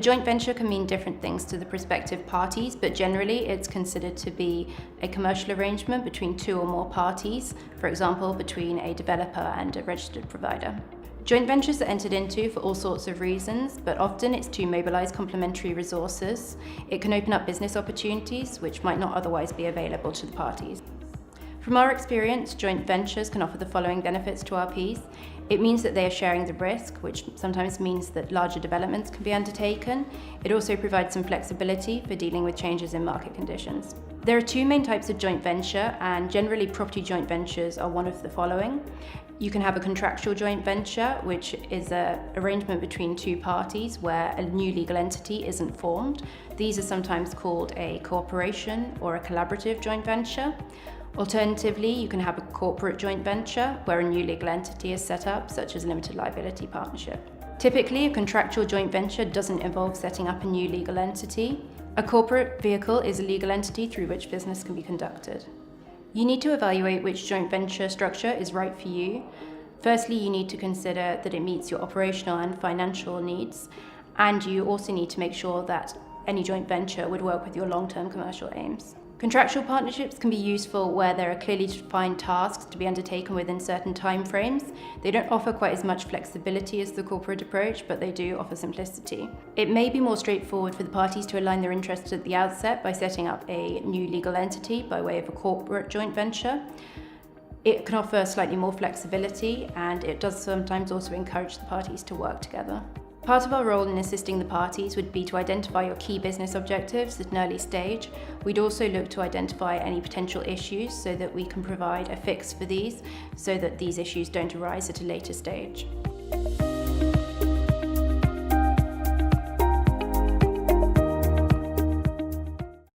joint venture can mean different things to the prospective parties, but generally it's considered to be a commercial arrangement between two or more parties, for example, between a developer and a registered provider. Joint ventures are entered into for all sorts of reasons, but often it's to mobilize complementary resources. It can open up business opportunities which might not otherwise be available to the parties. From our experience, joint ventures can offer the following benefits to RPs. It means that they are sharing the risk, which sometimes means that larger developments can be undertaken. It also provides some flexibility for dealing with changes in market conditions. There are two main types of joint venture, and generally property joint ventures are one of the following. You can have a contractual joint venture, which is an arrangement between two parties where a new legal entity isn't formed. These are sometimes called a cooperation or a collaborative joint venture. Alternatively, you can have a corporate joint venture where a new legal entity is set up, such as a limited liability partnership. Typically, a contractual joint venture doesn't involve setting up a new legal entity. A corporate vehicle is a legal entity through which business can be conducted. You need to evaluate which joint venture structure is right for you. Firstly, you need to consider that it meets your operational and financial needs, and you also need to make sure that any joint venture would work with your long-term commercial aims. Contractual partnerships can be useful where there are clearly defined tasks to be undertaken within certain timeframes. They don't offer quite as much flexibility as the corporate approach, but they do offer simplicity. It may be more straightforward for the parties to align their interests at the outset by setting up a new legal entity by way of a corporate joint venture. It can offer slightly more flexibility, and it does sometimes also encourage the parties to work together. Part of our role in assisting the parties would be to identify your key business objectives at an early stage. We'd also look to identify any potential issues so that we can provide a fix for these so that these issues don't arise at a later stage.